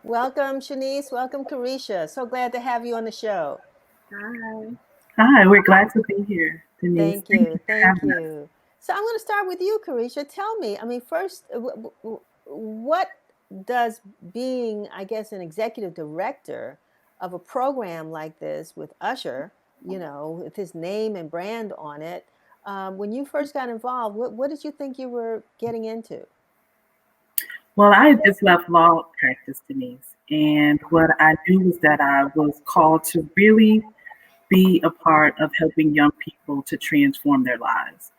Welcome, Shanice. Welcome, Careshia. So glad to have you on the show. Hi. Hi, we're glad to be here, Denise. Thank Thank you you. for Thank having us. you. So I'm going to start with you, Careshia. Tell me, first, what does being, I guess, an executive director of a program like this with Usher, with his name and brand on it, when you first got involved, what did you think you were getting into? Well, I had just left law practice, Denise, and what I knew was that I was called to really be a part of helping young people to transform their lives.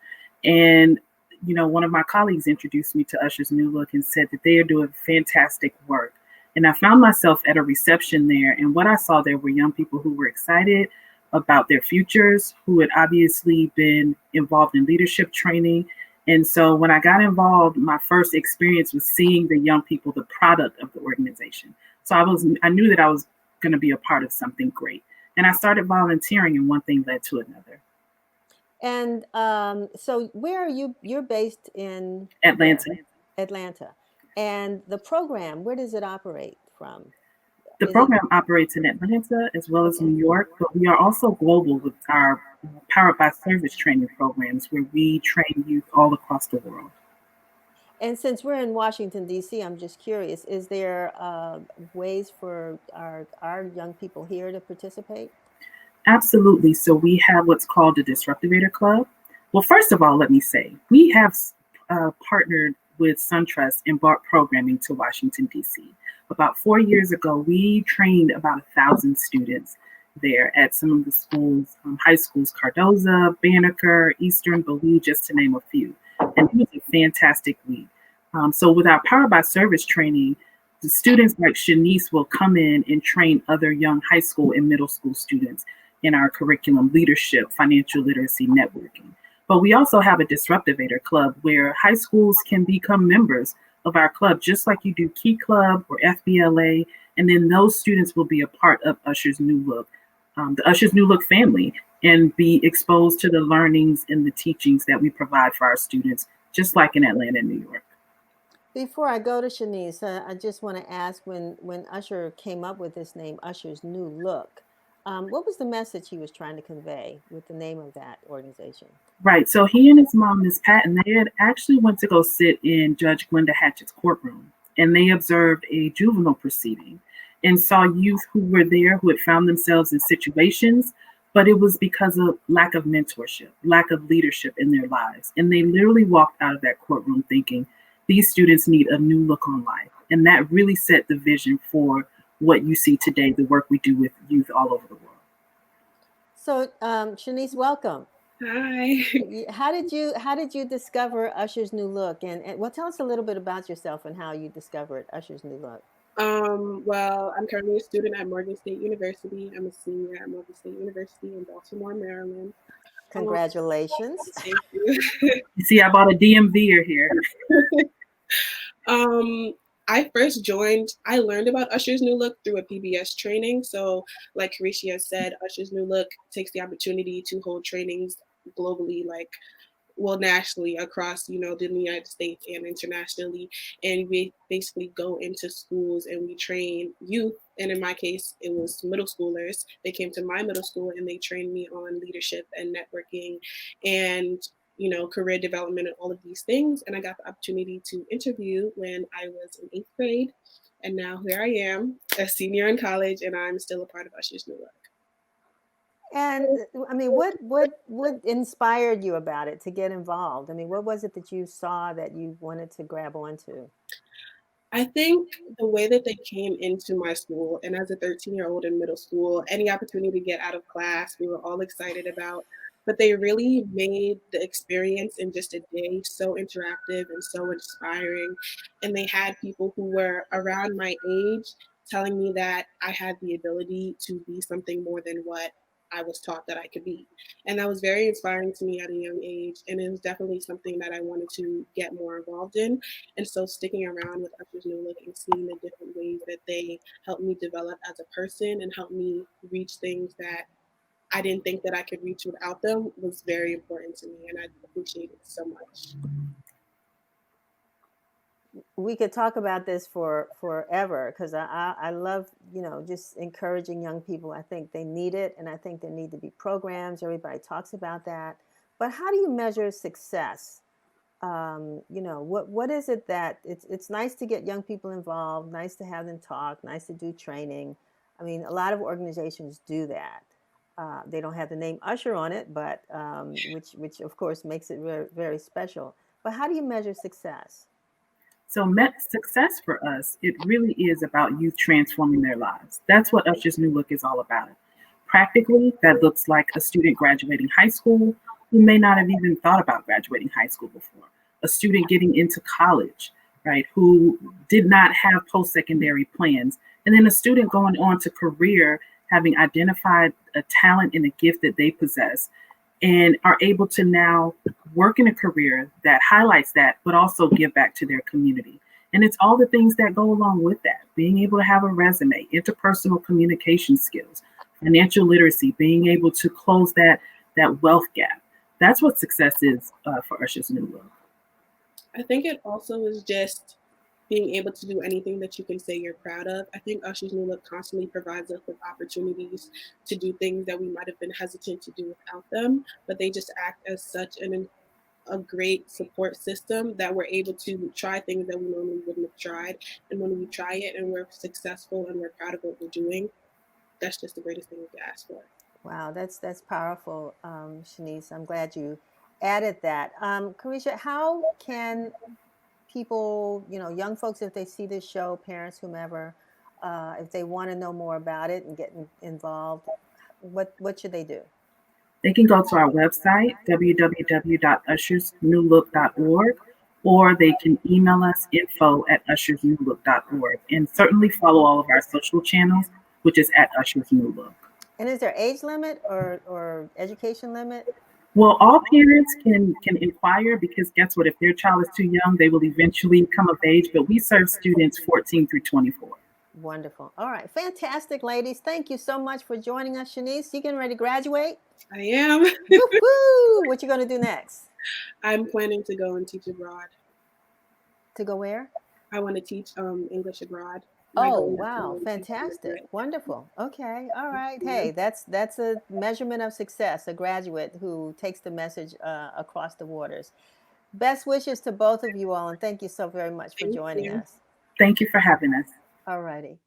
And, one of my colleagues introduced me to Usher's New Look and said that they are doing fantastic work. And I found myself at a reception there, and what I saw there were young people who were excited about their futures, who had obviously been involved in leadership training. And so when I got involved, my first experience was seeing the young people, the product of the organization. So I knew that I was going to be a part of something great. And I started volunteering, and one thing led to another. And so where are you? You're based in where? Atlanta. Atlanta. And the program, where does it operate from? The Is it program operates in Atlanta as well as okay? New York, but we are also global with our Powered by Service training programs where we train youth all across the world. And since we're in Washington, D.C., I'm just curious, is there ways for our young people here to participate? Absolutely. So we have what's called the Disruptivator Club. Well, first of all, let me say we have partnered with SunTrust and brought programming to Washington, D.C. About 4 years ago, we trained about 1,000 students there at some of the schools, high schools, Cardoza, Banneker, Eastern, Bellevue, just to name a few. And it was a fantastic week. So with our Power by Service training, the students like Shanice will come in and train other young high school and middle school students in our curriculum: leadership, financial literacy, networking. But we also have a Disruptivator Club where high schools can become members of our club, just like you do Key Club or FBLA. And then those students will be a part of Usher's New Look, the Usher's New Look family, and be exposed to the learnings and the teachings that we provide for our students, just like in Atlanta and New York. Before I go to Shanice, I just want to ask when Usher came up with this name, Usher's New Look, what was the message he was trying to convey with the name of that organization? Right. So he and his mom, Miss Patton, they had actually went to go sit in Judge Glenda Hatchett's courtroom, and they observed a juvenile proceeding and saw youth who were there who had found themselves in situations, but it was because of lack of mentorship, lack of leadership in their lives. And they literally walked out of that courtroom thinking these students need a new look on life. And that really set the vision for what you see today, the work we do with youth all over the world. So, Shanice, welcome. Hi. How did you discover Usher's New Look? And well, tell us a little bit about yourself and how you discovered Usher's New Look. Well, I'm currently a student at Morgan State University. I'm a senior at Morgan State University in Baltimore, Maryland. Um, Congratulations. Thank you. You see, I bought a DMV here. um, I first joined, I learned about Usher's New Look through a PBS training. So, like Careshia said, Usher's New Look takes the opportunity to hold trainings globally, like well nationally across the United States and internationally, and we basically go into schools and we train youth, and in my case it was middle schoolers. They came to my middle school and they trained me on leadership and networking and career development and all of these things, and I got the opportunity to interview when I was in 8th grade, and now here I am, a senior in college, and I'm still a part of Usher's New Look. And what inspired you about it to get involved? What was it that you saw that you wanted to grab onto? I think the way that they came into my school, and as a 13-year-old in middle school, any opportunity to get out of class, we were all excited about. But they really made the experience in just a day so interactive and so inspiring. And they had people who were around my age telling me that I had the ability to be something more than what I was taught that I could be. And that was very inspiring to me at a young age. And it was definitely something that I wanted to get more involved in. And so sticking around with Usher's New Look and seeing the different ways that they helped me develop as a person and help me reach things that I didn't think that I could reach without them was very important to me, and I appreciate it so much. we could talk about this for forever, because I love, just encouraging young people. I think they need it, and I think there need to be programs. Everybody talks about that. But how do you measure success? What is it that it's nice to get young people involved, nice to have them talk, nice to do training. I mean, a lot of organizations do that. They don't have the name Usher on it, but which of course makes it very, very special. But how do you measure success? So, success for us, it really is about youth transforming their lives. That's what Usher's New Look is all about. Practically, that looks like a student graduating high school who may not have even thought about graduating high school before, a student getting into college, right, who did not have post secondary plans, and then a student going on to career, having identified a talent and a gift that they possess and are able to now work in a career that highlights that, but also give back to their community. And it's all the things that go along with that: being able to have a resume, interpersonal communication skills, financial literacy, being able to close that wealth gap. That's what success is for Usher's New Look. I think it also is just being able to do anything that you can say you're proud of. I think Usher's New Look constantly provides us with opportunities to do things that we might have been hesitant to do without them, but they just act as such a great support system that we're able to try things that we normally wouldn't have tried. And when we try it and we're successful and we're proud of what we're doing, that's just the greatest thing we can ask for. Wow, that's powerful, Shanice. I'm glad you added that. Careshia, how can people, young folks, if they see this show, parents, whomever, if they want to know more about it and get involved, what should they do? They can go to our website, www.ushersnewlook.org, or they can email us info@ushersnewlook.org, and certainly follow all of our social channels, which is at Usher's New Look. And is there age limit or education limit? Well, all parents can inquire, because guess what? If their child is too young, they will eventually come of age. But we serve students 14 through 24. Wonderful. All right. Fantastic, ladies. Thank you so much for joining us. Shanice, you getting ready to graduate? I am. Woo-hoo! What you going to do next? I'm planning to go and teach abroad. To go where? I want to teach English abroad. Oh, wow. Fantastic. Wonderful. Okay. All right. Hey, that's a measurement of success, a graduate who takes the message across the waters. Best wishes to both of you all, and thank you so very much for joining us. Thank you for having us. All righty.